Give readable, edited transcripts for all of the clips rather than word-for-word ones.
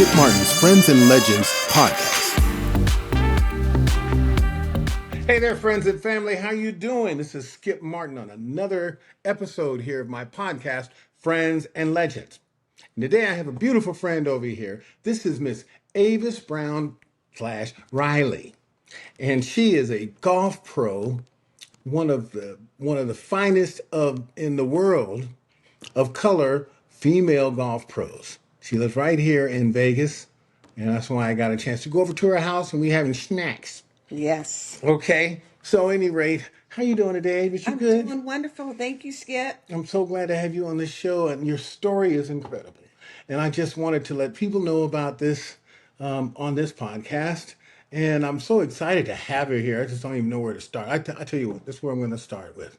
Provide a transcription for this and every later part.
Skip Martin's Friends and Legends podcast. Hey there, friends and family. How you doing? This is Skip Martin on another episode here of my podcast, Friends and Legends. And today I have a beautiful friend over here. This is Miss Avis Brown-Riley. And she is a golf pro, one of the finest of in the world of color female golf pros. She lives right here in Vegas, and that's why I got a chance to go over to her house and we having snacks. Yes. Okay. So, at any rate, how you doing today? Was you I'm good? doing wonderful. Thank you, Skip. I'm so glad to have you on this show, and your story is incredible. And I just wanted to let people know about this on this podcast. And I'm so excited to have her here. I just don't even know where to start. I tell you what, this is where I'm going to start with.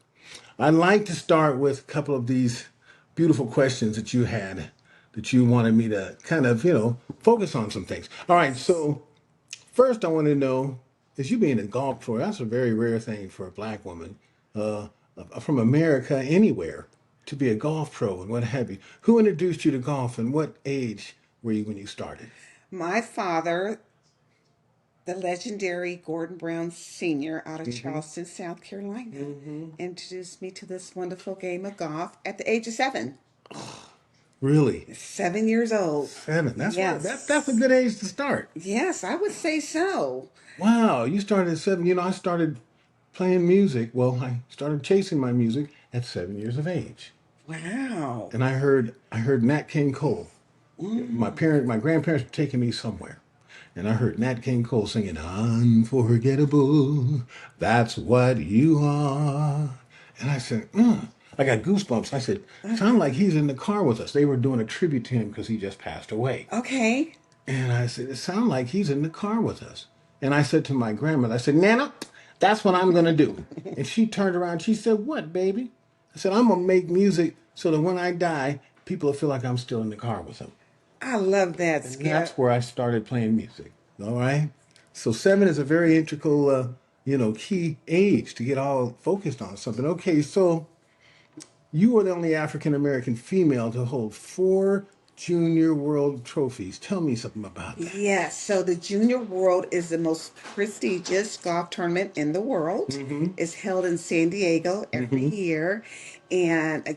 I'd like to start with a couple of these beautiful questions that you had that you wanted me to kind of, focus on some things. All right, so first I want to know, is you being a golf pro, that's a very rare thing for a black woman from America anywhere to be a golf pro and what have you. Who introduced you to golf and what age were you when you started? My father, the legendary Gordon Brown Sr. out of Charleston, South Carolina, introduced me to this wonderful game of golf at the age of 7. Really? 7 years old. 7. That's right. That's a Yes. good age to start. Yes, I would say so. Wow, you started at 7. I started playing music. Well, I started chasing my music at 7 years of age. Wow. And I heard Nat King Cole. My grandparents were taking me somewhere. And I heard Nat King Cole singing, "Unforgettable, that's what you are." And I said, I got goosebumps. I said, sound like he's in the car with us. They were doing a tribute to him because he just passed away. Okay. And I said, it sounds like he's in the car with us. And I said to my grandmother, I said, Nana, that's what I'm going to do. And she turned around. She said, what, baby? I said, I'm going to make music so that when I die, people will feel like I'm still in the car with them. I love that, And that's Skip. where I started playing music. All right. So 7 is a very integral, key age to get all focused on something. Okay. So you are the only African American female to hold 4 junior world trophies. Tell me something about that. Yes, so the Junior World is the most prestigious golf tournament in the world. It's held in San Diego every year. And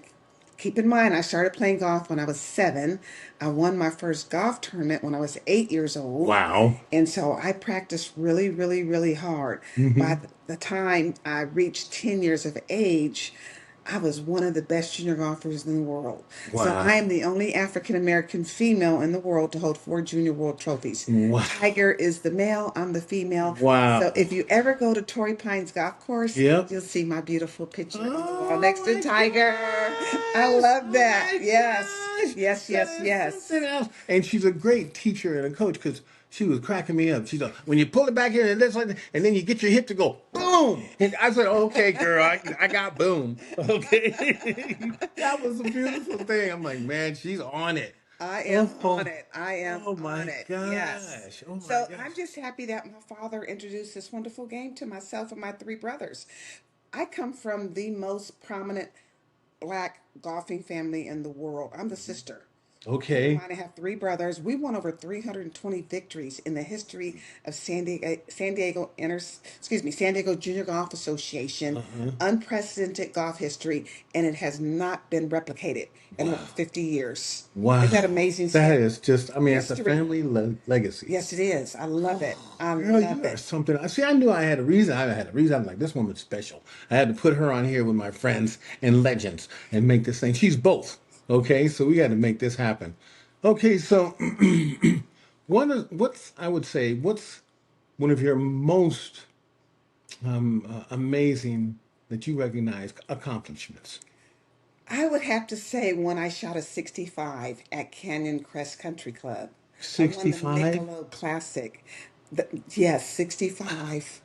keep in mind, I started playing golf when I was 7. I won my first golf tournament when I was 8 years old. Wow. And so I practiced really, really, really hard. By the time I reached 10 years of age, I was one of the best junior golfers in the world. So Wow. I am the only African American female in the world to hold 4 junior world trophies. Wow. Tiger is the male, I'm the female. Wow. So if you ever go to Torrey Pines Golf Course, Yep. you'll see my beautiful picture on the wall Oh next to my Tiger. I gosh. love Oh that. my Yes. gosh. Yes, That yes, is yes. something else. And she's a great teacher and a coach because she was cracking me up. She's like, when you pull it back in and this like, and then you get your hip to go boom. And I said, okay, girl, I got boom. Okay. That was a beautiful thing. I'm like, man, she's on it. I am on Oh, it. I am oh on my it. Yes. gosh. Oh my So I'm gosh. just happy that my father introduced this wonderful game to myself and my 3 brothers. I come from the most prominent black golfing family in the world. I'm the sister. Keep in Okay. mind, I have 3 brothers. We won over 320 victories in the history of San Diego Junior Golf Association. Uh-huh. Unprecedented golf history, and it has not been replicated in over Wow. 50 years. Isn't that Wow. amazing, That Skip? is just, I mean, it's a History. family legacy. Yes, it is. I love it. I Girl, love you are it. something. I see. I knew I had a reason. I had a reason. I'm like, this woman's special. I had to put her on here with my friends and legends and make this thing. She's both. Okay, so we got to make this happen. Okay, so what's I would say what's one of your most amazing that you recognize accomplishments? I would have to say when I shot a 65 at Canyon Crest Country Club. I won the 65. Michelob Classic. Yes, 65.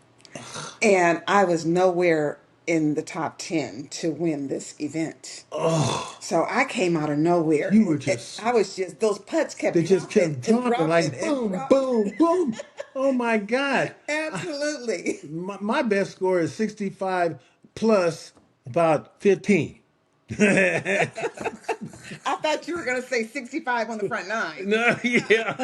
And I was nowhere in the top 10 to win this event. Oh, So I came out of nowhere. you were just I was just, those putts they kept just dropping kept and dropping dropping like and boom, dropping. boom, boom. Oh my God. Absolutely. My best score is 65 plus about 15. I thought you were going to say 65 on the front nine. No, yeah.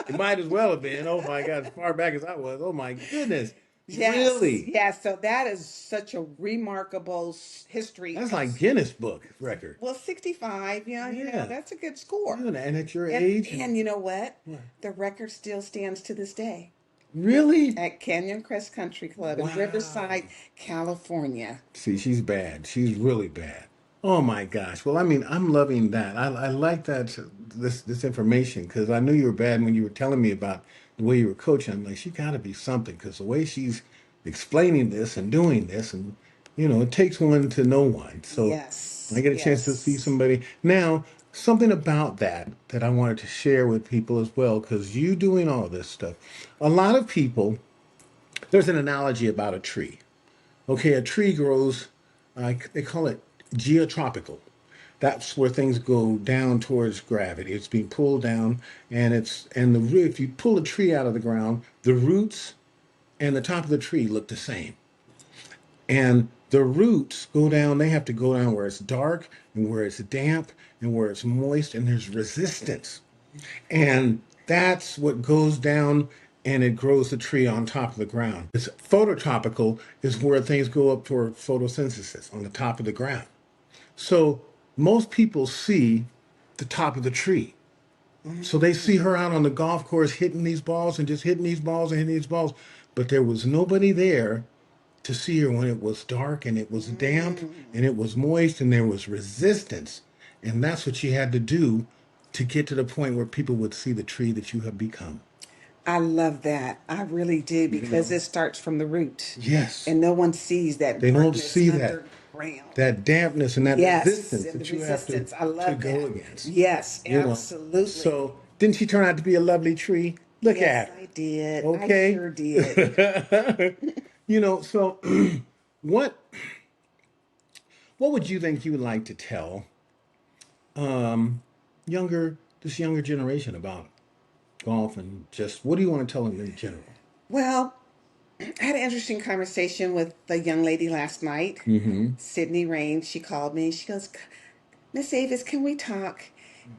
It might as well have been. Oh my God, as far back as I was. Oh my goodness. Yes, Really? yes. So that is such a remarkable history. That's like Guinness Book record. Well, 65, yeah, Yeah. that's a good score. Yeah, and at your And age. and you know what? What? The record still stands to this day Really? at Canyon Crest Country Club in Wow. Riverside, California. See, she's bad. She's really bad. Oh my gosh. Well, I mean, I'm loving that. I like that this information because I knew you were bad when you were telling me about the way you were coaching. I'm like, she got to be something because the way she's explaining this and doing this, and it takes one to know one. So when I Yes, get a chance to see yes. somebody now, something about that I wanted to share with people as well because you doing all this stuff. A lot of people, there's an analogy about a tree. Okay, a tree grows, they call it geotropical. That's where things go down towards gravity. It's being pulled down, if you pull a tree out of the ground, the roots and the top of the tree look the same. And the roots go down, they have to go down where it's dark and where it's damp and where it's moist and there's resistance. And that's what goes down and it grows the tree on top of the ground. It's phototropical is where things go up for photosynthesis on the top of the ground. So most people see the top of the tree. So they see her out on the golf course hitting these balls and just hitting these balls and hitting these balls. But there was nobody there to see her when it was dark and it was damp and it was moist and there was resistance. And that's what she had to do to get to the point where people would see the tree that you have become. I love that. I really do You because know? it starts from the root. Yes. And no one sees that They don't darkness see that underground. that dampness and that Yes, resistance and the that you have resistance. I to love go that. against. Yes, You know. absolutely. So didn't she turn out to be a lovely tree? Look Yes, at her. I did. I Okay. sure did. So what what would you think you would like to tell this younger generation about golf and just what do you want to tell them in general? Well, I had an interesting conversation with the young lady last night, Mm-hmm. Sydney Rain. She called me. She goes, Miss Avis, can we talk?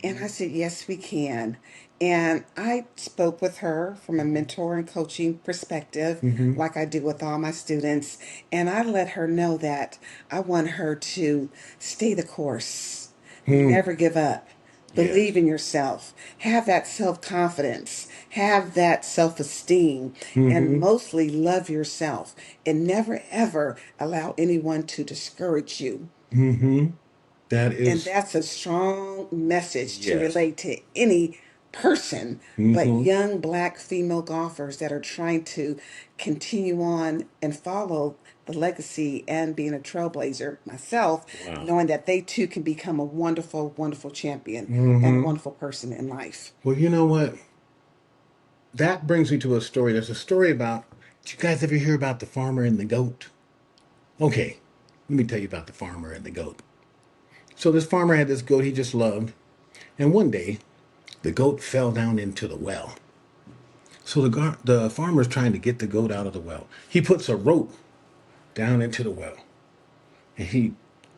And I said, yes, we can. And I spoke with her from a mentor and coaching perspective, Mm-hmm. like I do with all my students. And I let her know that I want her to stay the course, Hmm. never give up, believe Yes. in yourself, have that self confidence, have that self esteem, and Mm-hmm. mostly love yourself. And never, ever allow anyone to discourage you. Mm-hmm. That And is that's a strong message to yes. relate to any person, but Mm-hmm. young black female golfers that are trying to continue on and follow the legacy and being a trailblazer myself, Wow. knowing that they too can become a wonderful, wonderful champion and a Mm-hmm. wonderful person in life. Well, you know what? That brings me to a story. There's a story about, did you guys ever hear about the farmer and the goat? Okay, let me tell you about the farmer and the goat. So this farmer had this goat he just loved, and one day the goat fell down into the well. So the farmer's trying to get the goat out of the well. He puts a rope down into the well, and he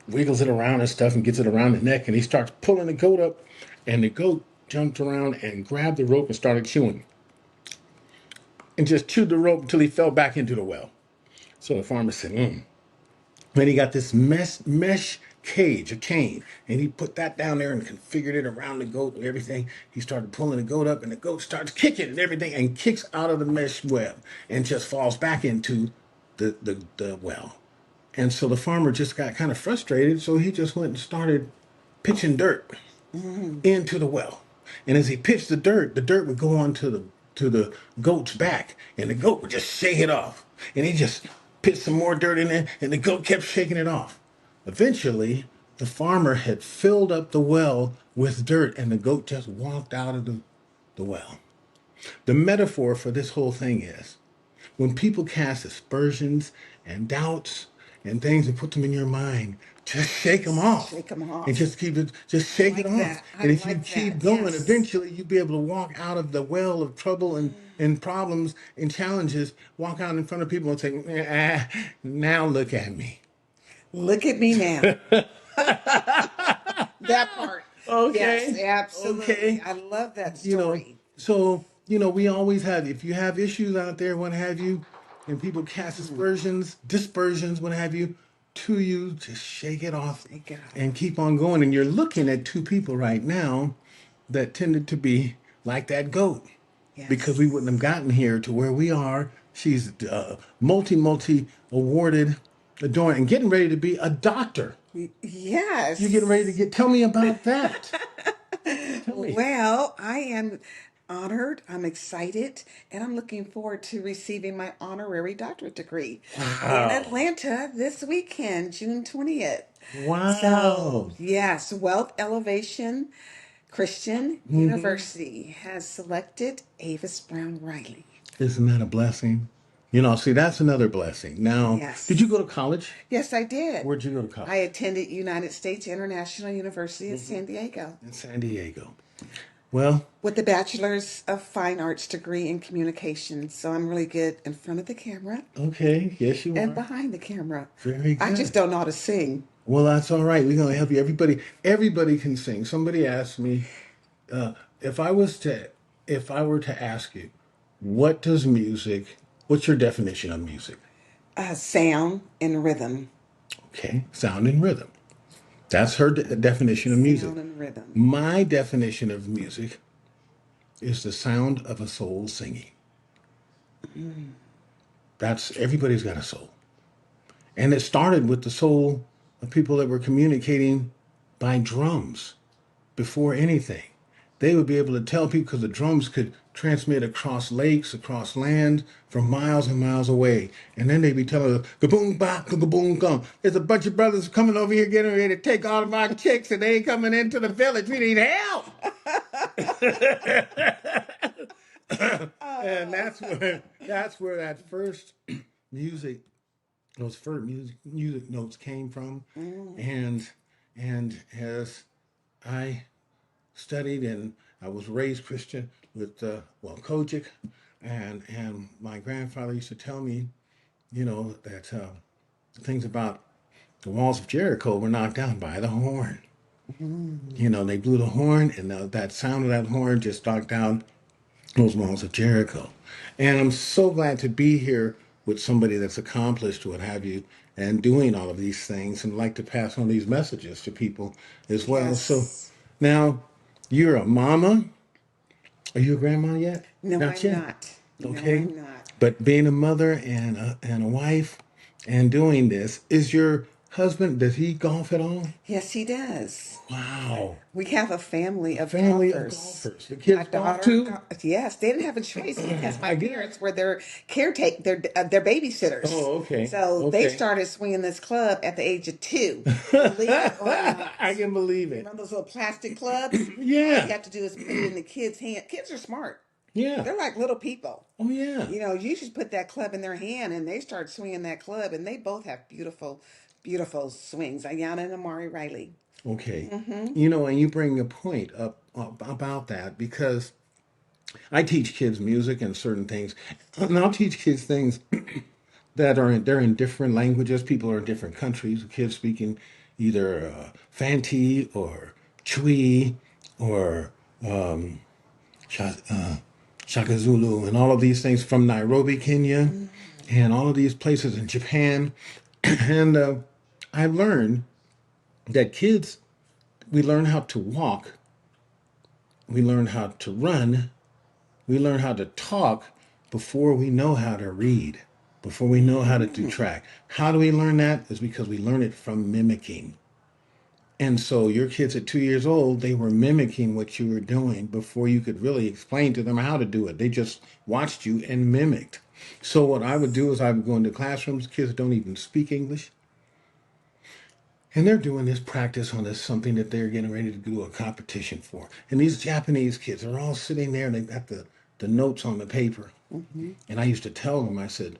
wiggles it around and stuff and gets it around the neck, and he starts pulling the goat up, and the goat jumped around and grabbed the rope and started chewing, and just chewed the rope until he fell back into the well. So the farmer said, Then he got this mesh cage, a chain, and he put that down there and configured it around the goat and everything. He started pulling the goat up, and the goat starts kicking and everything, and kicks out of the mesh web and just falls back into the well. And so the farmer just got kind of frustrated, so he just went and started pitching dirt into the well. And as he pitched the dirt would go on to the goat's back, and the goat would just shake it off. And he just pitched some more dirt in there, and the goat kept shaking it off. Eventually, the farmer had filled up the well with dirt, and the goat just walked out of the well. The metaphor for this whole thing is when people cast aspersions and doubts and things and put them in your mind, just shake them off. Shake them And off. just keep it, just I shake it like off. that. I And if you like keep that. going, Yes. eventually you'll be able to walk out of the well of trouble and problems and challenges, walk out in front of people and say, now look at me. Look at me now. That part. Yes, Okay. absolutely. Okay. I love that You know, story. so, we always have, if you have issues out there, what have you, and people cast dispersions, what have you, to you, just shake it off Take it off. and keep on going. And you're looking at two people right now that tended to be like that goat because we wouldn't have Yes. gotten here to where we are. She's multi awarded, adorned, and getting ready to be a doctor. You're getting ready to Yes. tell me about that. Tell me. Well, I am honored. I'm excited, and I'm looking forward to receiving my honorary doctorate degree in Wow. Atlanta this weekend, June 20th. So, Wow. yes, Wealth Elevation Christian University has selected Avis Brown-Riley. Isn't that a blessing? See, that's another blessing. Now, did you go Yes. to college? Yes, I did. Where'd you go to I college? attended United States International University in San Diego In San Diego. Well, with a Bachelor's of Fine Arts degree in communications. So I'm really good in front of the camera okay. Yes, you and are. behind the camera. Very I just good. don't know how to sing. Well, that's all right. We're going to help you. Everybody can sing. Somebody asked me, uh, if I was to, if I were to ask you, what does music, what's your definition of music? Sound and rhythm. Okay. Sound and rhythm. That's her definition of music. Sound and rhythm. My definition of music is the sound of a soul singing. That's everybody's got a soul. And it started with the soul of people that were communicating by drums before anything. They would be able to tell people because the drums could transmit across lakes, across land, from miles and miles away. And then they'd be telling us, kaboom, ba, kaboom, come. There's a bunch of brothers coming over here getting ready to take all of our chicks and they ain't coming into the village. We need help. And that's where that first music those first music notes came from. And as I studied and I was raised Christian with Kojic, and my grandfather used to tell me, that things about the walls of Jericho were knocked down by the horn. They blew the horn, and that sound of that horn just knocked down those walls of Jericho. And I'm so glad to be here with somebody that's accomplished what have you and doing all of these things and like to pass on these messages to people as well. So Yes. now you're a mama. Are you a grandma yet? No, Not I'm yet. not. No, Okay. I'm not. But being a mother and a wife and doing this, is your husband, does he golf at all? Yes, he does. Wow. We have a family of Family of golfers. golfers. The My kids golf daughter, too? yes, they didn't have a choice because my I guess. parents were their caretaker, their babysitters. Oh, okay. So they Okay. started swinging this club at the age of 2, believe it or I not. can believe You it. know those little plastic clubs? All you Yeah. have to do is put it in the kids' hand. Kids are smart. Yeah. They're like little people. Oh, yeah. You just put that club in their hand and they start swinging that club, and they both have beautiful, beautiful swings. Ayana and Amari Riley. Okay. Mm-hmm. And you bring a point up about that because I teach kids music and certain things, and I'll teach kids things they're in different languages. People are in different countries. Kids speaking either Fanti or Chui or Sha- uh, Shaka Zulu and all of these things from Nairobi, Kenya, and all of these places in Japan. And I learned that kids, we learn how to walk, we learn how to run, we learn how to talk before we know how to read, before we know how to do track. How do we learn that? Is because we learn it from mimicking. And so your kids at 2 years old, they were mimicking what you were doing before you could really explain to them how to do it. They just watched you and mimicked. So what I would do is I would go into classrooms, kids don't even speak English. And they're doing this practice on this something that they're getting ready to do a competition for. And these Japanese kids are all sitting there and they got the notes on the paper. Mm-hmm. And I used to tell them, I said,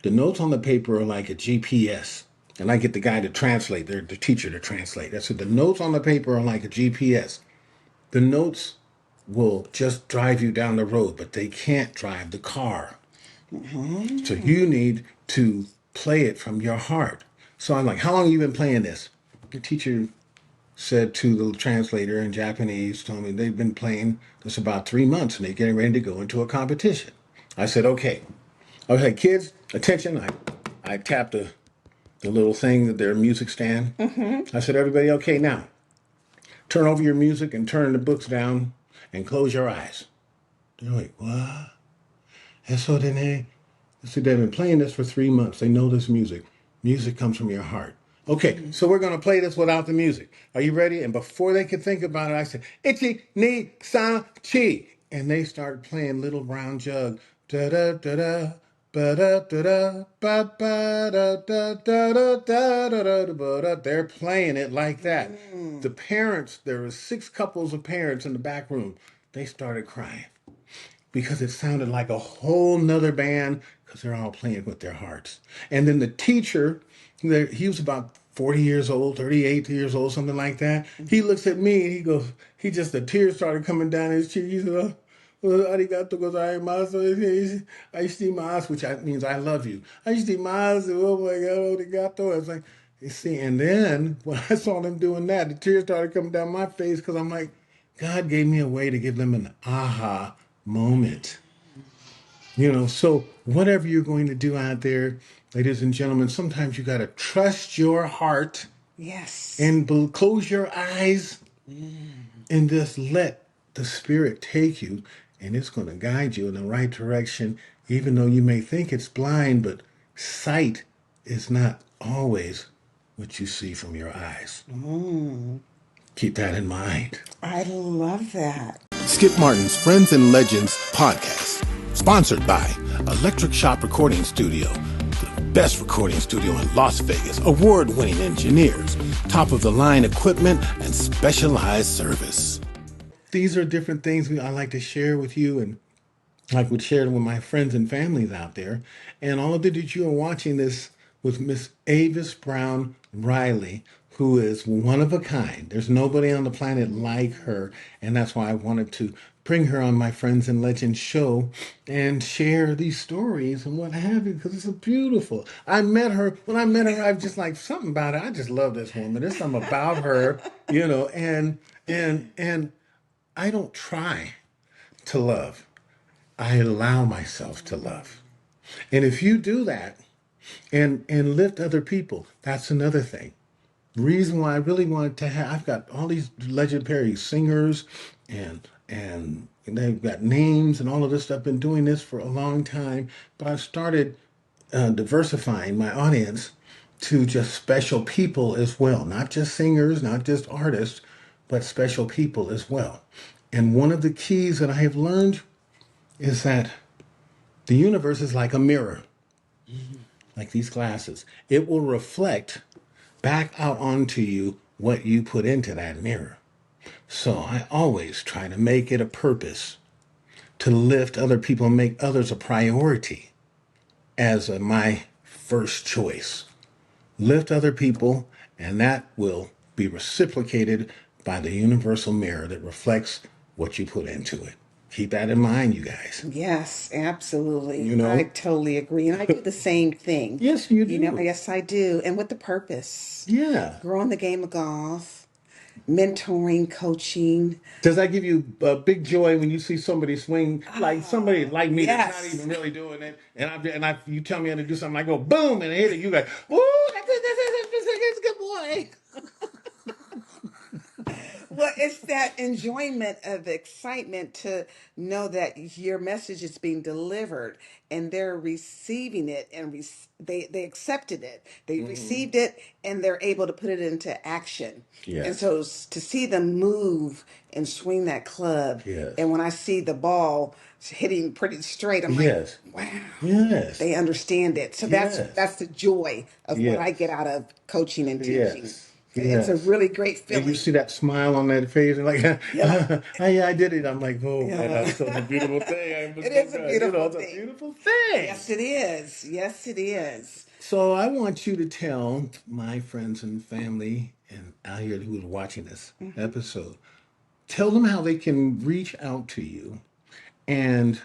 the notes on the paper are like a GPS. And I get the guy to translate, the teacher to translate. I said, the notes on the paper are like a GPS. The notes will just drive you down the road, but they can't drive the car. Mm-hmm. So you need to play it from your heart. So I'm like, how long have you been playing this? the teacher said to the translator in Japanese, told me they've been playing this about 3 months and they're getting ready to go into a competition. I said, okay. Okay, kids, attention. I tapped the little thing, their music stand. I said, everybody, okay, now turn over your music and turn the books down and close your eyes. They're like, what? And so then they've been playing this for 3 months. They know this music. Music comes from your heart. Okay, so we're going to play this without the music. Are you ready? And before they could think about it, I said, Ichi, ni, san, chi. And they started playing Little Brown Jug. Da da da da. Ba da da da. Ba ba da da da da da da da ba da. They're playing it like that. The parents, there were 6 couples of parents in the back room. They started crying because it sounded like a whole nother band because they're all playing with their hearts. And then the teacher, he was about 40 years old, 38 years old, something like that. He looks at me and he goes, the tears started coming down his cheek. He said, arigato gozaimasu, aishitimasu, which means I love you. Aishitimasu, oh my God, arigato. I was like, you see, and then when I saw them doing that, the tears started coming down my face because I'm like, God gave me a way to give them an aha moment. So whatever you're going to do out there, ladies and gentlemen, sometimes you got to trust your heart. Yes. And close your eyes and just let the Spirit take you, and it's going to guide you in the right direction, even though you may think it's blind, but sight is not always what you see from your eyes. Keep that in mind. I love that. Skip Martin's Friends and Legends podcast, sponsored by Electric Shop Recording Studio, the best recording studio in Las Vegas, award-winning engineers, top-of-the-line equipment, and specialized service. These are different things I like to share with you, and I would share them with my friends and families out there. And all of that you are watching this with Miss Avis Brown-Riley, who is one of a kind. There's nobody on the planet like her. And that's why I wanted to bring her on my Friends and Legends show and share these stories and what have you, because it's beautiful. When I met her, I was just like, something about her. I just love this woman. There's something about her, and I don't try to love. I allow myself to love. And if you do that and lift other people, that's another thing. The reason why I really wanted to I've got all these legendary singers and they've got names and all of this stuff. Been doing this for a long time, but I've started diversifying my audience to just special people as well. Not just singers, not just artists, but special people as well. And one of the keys that I have learned is that the universe is like a mirror, like these glasses. It will reflect back out onto you what you put into that mirror. So I always try to make it a purpose to lift other people and make others a priority as my first choice. Lift other people, and that will be reciprocated by the universal mirror that reflects what you put into it. Keep that in mind, you guys. Yes, absolutely. I totally agree. And I do the same thing. Yes, you do. Yes, I do. And with the purpose. Yeah. Growing the game of golf, mentoring, coaching. Does that give you a big joy when you see somebody swing, like somebody like me that's not even really doing it, and you tell me how to do something, I go boom and I hit it. You go, ooh, that's a good boy. Well, it's that enjoyment of excitement to know that your message is being delivered and they're receiving it and they accepted it. They received it and they're able to put it into action. Yes. And so to see them move and swing that club, yes. And when I see the ball hitting pretty straight, I'm yes. like, wow. Yes. They understand it. So that's the joy of what I get out of coaching and teaching. Yes. It's a really great feeling. And you see that smile on that face, and like, yeah, I did it. I'm like, oh, man, that's such a beautiful thing. It is a beautiful thing. It's a beautiful thing. Yes, it is. Yes, it is. So I want you to tell my friends and family and out here who's watching this episode, tell them how they can reach out to you and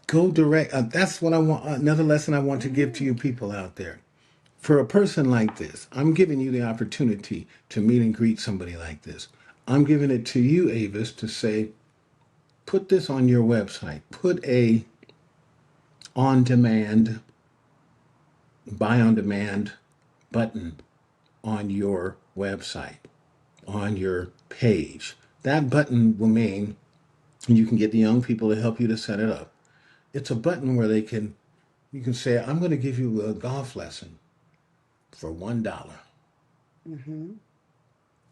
go direct. That's what I want. Another lesson I want to give to you people out there. for a person like this, I'm giving you the opportunity to meet and greet somebody like this. I'm giving it to you, Avis, to say, put this on your website. Put a on-demand, buy on demand button on your website, on your page. That button will mean you can get the young people to help you to set it up. It's a button where you can say, I'm going to give you a golf lesson for $1.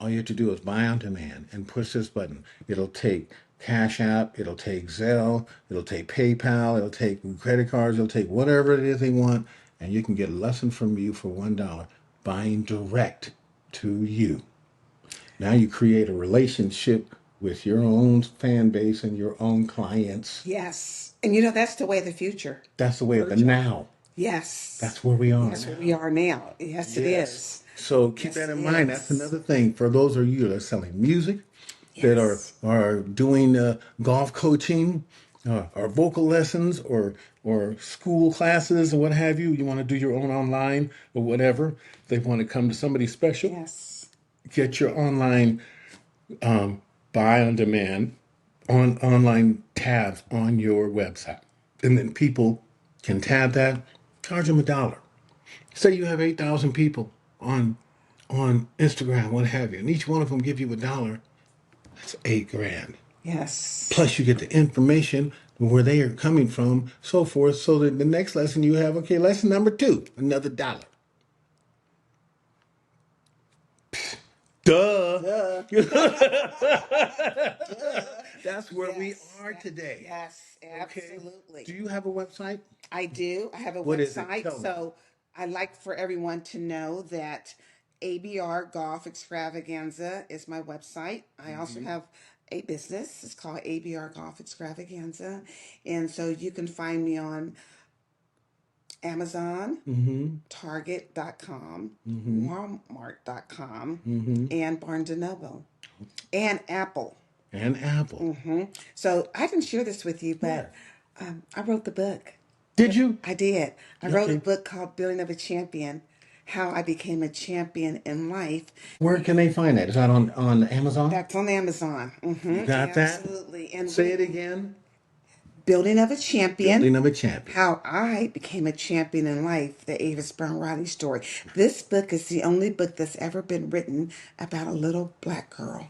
All you have to do is buy on demand and push this button. It'll take Cash App, it'll take Zelle, it'll take PayPal, it'll take credit cards, it'll take whatever it is they want, and you can get a lesson from you for $1, buying direct to you. Now you create a relationship with your own fan base and your own clients. Yes. And that's the way of the future. That's the way of the Virtual. now. Yes. That's where we are That's now. where we are now. Yes, it is. So keep that in mind. That's another thing for those of you that are selling music, that are doing golf coaching, or vocal lessons, or school classes, or what have you. You want to do your own online or whatever. They want to come to somebody special. Yes. Get your online buy on demand on online tabs on your website, and then people can tab that. Charge them $1. Say you have 8,000 people on Instagram, what have you, and each one of them give you $1. That's $8,000. Yes. Plus, you get the information where they are coming from, so forth. So that the next lesson you have, okay, lesson number 2, another $1. Duh. That's where we are today. Yes, absolutely. Okay. Do you have a website? I do. I have a What is it? website. Tell me. So I like for everyone to know that ABR Golf Extravaganza is my website. I also have a business. It's called ABR Golf Extravaganza. And so you can find me on Amazon, Target.com, Walmart.com, and Barnes and Noble, and Apple. And Apple. So I didn't share this with you, but I wrote the book. Did you? I did. I wrote a Okay. book called Building of a Champion, How I Became a Champion in Life. Where can they find that? Is that on Amazon? That's on Amazon. You got that? Absolutely. And Say it again. Building of a Champion. Building of a Champion. How I Became a Champion in Life, the Avis Brown-Riley story. This book is the only book that's ever been written about a little black girl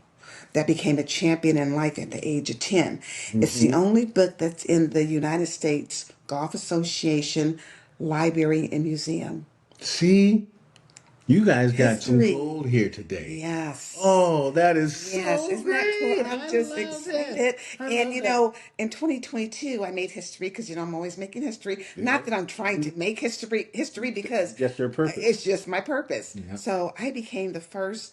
that became a champion in life at the age of 10. It's the only book that's in the United States Golf Association Library and Museum. See? You guys got some History. gold here today. Yes. Oh, that is so Yes, isn't that great. cool? I'm I just love excited. it. I And love it. in 2022, I made history because I'm always making history. Not that I'm trying to make history because Just your purpose. it's just my purpose. Yeah. So I became the first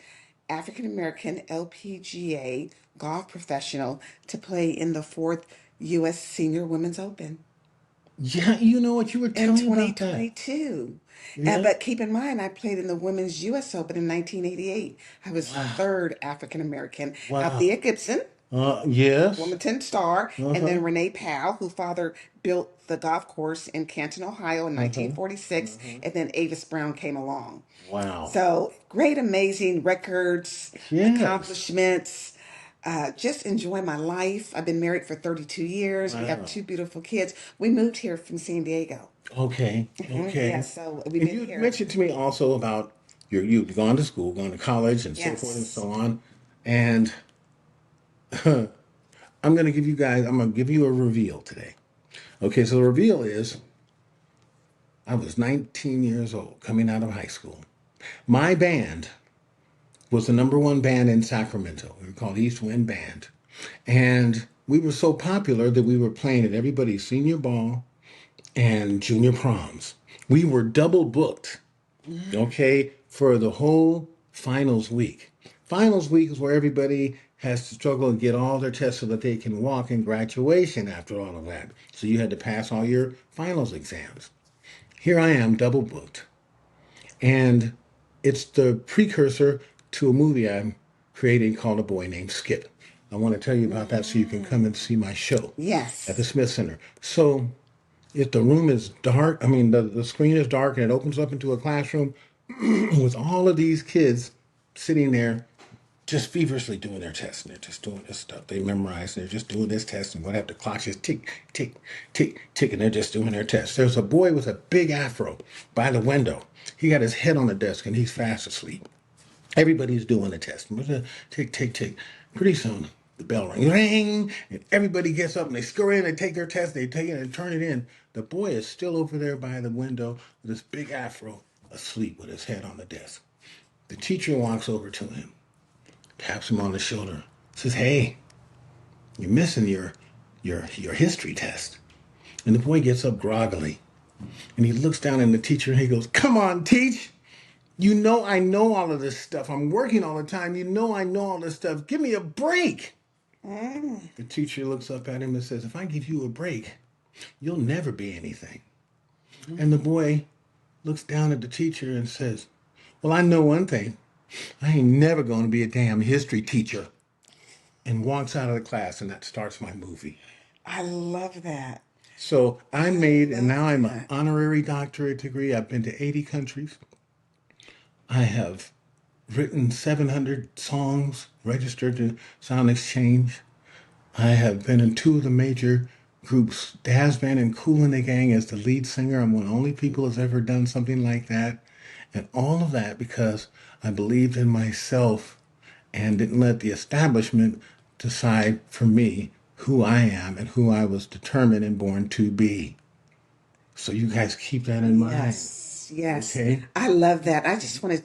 African American LPGA golf professional to play in the fourth U.S. Senior Women's Open Yeah, you know what you were in telling me about that. 2022. Yeah. But keep in mind, I played in the Women's U.S. Open in 1988. I was third African American. Wow. Althea Gibson, Yes. Wilmington Star, and then Renee Powell, who father built the golf course in Canton, Ohio in 1946, and then Avis Brown came along. Wow. So great, amazing records, Yes. accomplishments. Just enjoy my life. I've been married for 32 years. We Wow. have 2 beautiful kids. We moved here from San Diego. Okay. Okay. Yeah, so we've And been you here. mentioned to me also about you've gone to school, gone to college, and so Yes. forth and so on. And I'm going to give you a reveal today. Okay, so the reveal is I was 19 years old coming out of high school. My band was the #1 band in Sacramento. We were called East Wind Band. And we were so popular that we were playing at everybody's senior ball and junior proms. We were double booked, okay, for the whole finals week. Finals week is where everybody has to struggle and get all their tests so that they can walk in graduation after all of that. So you had to pass all your finals exams. Here I am, double booked. And it's the precursor to a movie I'm creating called A Boy Named Skip. I want to tell you about that so you can come and see my show Yes. at the Smith Center. So if the room is dark, I mean, the screen is dark and it opens up into a classroom with all of these kids sitting there just feverishly doing their tests. And they're just doing this stuff. They memorize. They're just doing this test. And whatever, the clock just tick, tick, tick, tick. And they're just doing their tests. There's a boy with a big afro by the window. He got his head on the desk and he's fast asleep. Everybody's doing the test. Tick, tick, tick. Pretty soon, the bell rings. Ring! And everybody gets up and they scurry in and take their test. They take it and turn it in. The boy is still over there by the window with his big afro, asleep with his head on the desk. The teacher walks over to him, taps him on the shoulder, says, "Hey, you're missing your history test." And the boy gets up groggily and he looks down at the teacher and he goes, "Come on, teach. You know I know all of this stuff. I'm working all the time. You know I know all this stuff. Give me a break." The teacher looks up at him and says, "If I give you a break, you'll never be anything." And the boy looks down at the teacher and says, "Well, I know one thing. I ain't never going to be a damn history teacher." And walks out of the class, and that starts my movie. I love that. So I made, and now I'm an That. honorary doctorate degree. I've been to 80 countries. I have written 700 songs, registered to Sound Exchange. I have been in two of the major groups, Daz Band and Kool and the Gang, as the lead singer. I'm one of the only people who's ever done something like that. And all of that because I believed in myself and didn't let the establishment decide for me who I am and who I was determined and born to be. So you guys keep that in mind. Yes, yes. Okay? I love that. I just want to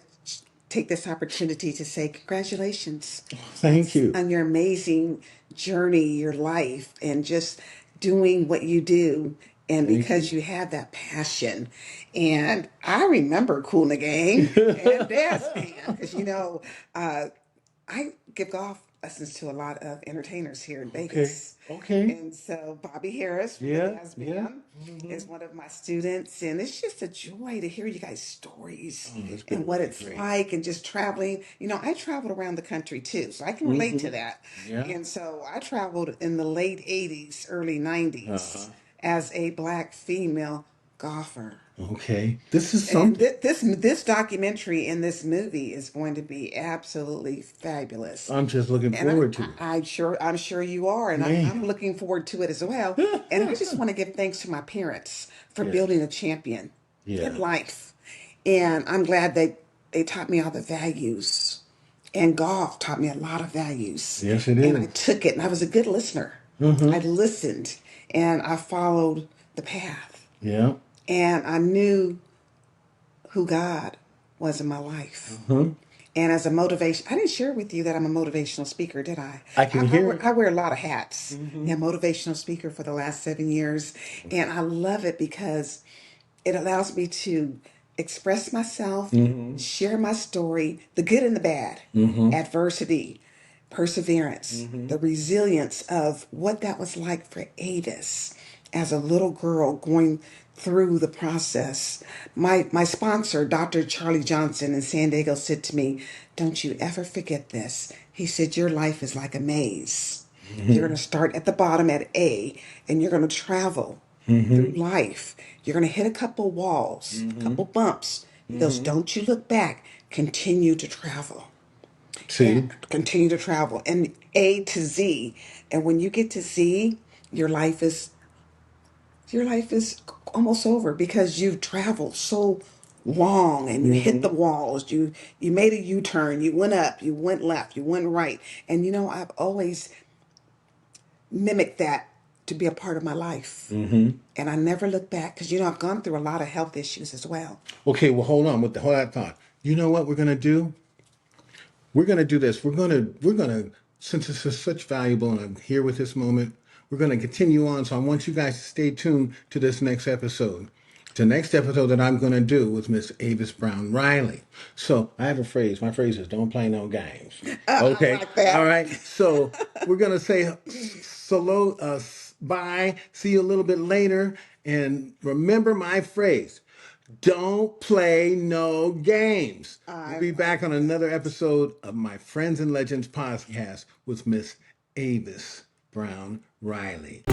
take this opportunity to say congratulations Thank you. on your amazing journey, your life, and just doing what you do. And Thank because you have that passion. And I remember Kool and the Gang and Dance Band, because, I give golf lessons to a lot of entertainers here in Okay. Vegas. Okay. And so Bobby Harris from the Yeah. Jazz Yeah. Band is one of my students. And it's just a joy to hear you guys' stories Oh, it's and been what really it's great. like and just traveling. I traveled around the country too, so I can relate to that. Yeah. And so I traveled in the late 80s, early 90s as a black female golfer. Okay. This is And something. this documentary and this movie is going to be absolutely fabulous. I'm just looking And forward to it. I'm sure you are, and I'm Man. looking forward to it as well. And I just want to give thanks to my parents for Yes. building a champion Yeah. in life. And I'm glad they taught me all the values. And golf taught me a lot of values. Yes, it And I is. took it, and I was a good listener. I listened, and I followed the path. Yeah. And I knew who God was in my life. And as a motivation, I didn't share with you that I'm a motivational speaker, did I? I can hear it. I wear a lot of hats. Yeah, motivational speaker for the last 7 years. And I love it because it allows me to express myself, share my story, the good and the bad, adversity, perseverance, the resilience of what that was like for Avis as a little girl going through the process. My sponsor, Dr. Charlie Johnson in San Diego, said to me, "Don't you ever forget this." He said, "Your life is like a maze. You're going to start at the bottom at A, and you're going to travel through life. You're going to hit a couple walls, a couple bumps." He goes, "Don't you look back. Continue to travel." See? Continue to travel. And A to Z. And when you get to Z, your life is almost over because you've traveled so long and you hit the walls. You made a U-turn. You went up. You went left. You went right. And I've always mimicked that to be a part of my life. And I never look back because I've gone through a lot of health issues as well. Okay, well, hold on with hold that thought. You know what we're gonna do? We're gonna do this. We're gonna since this is such valuable, and I'm here with this moment. We're gonna continue on. So I want you guys to stay tuned to this next episode. The next episode that I'm gonna do with Miss Avis Brown-Riley. So I have a phrase. My phrase is "Don't play no games." Okay. I like that. All right. So we're gonna say solo. Bye. See you a little bit later. And remember my phrase. Don't play no games. We'll be back on another episode of my Friends and Legends podcast with Miss Avis Brown-Riley.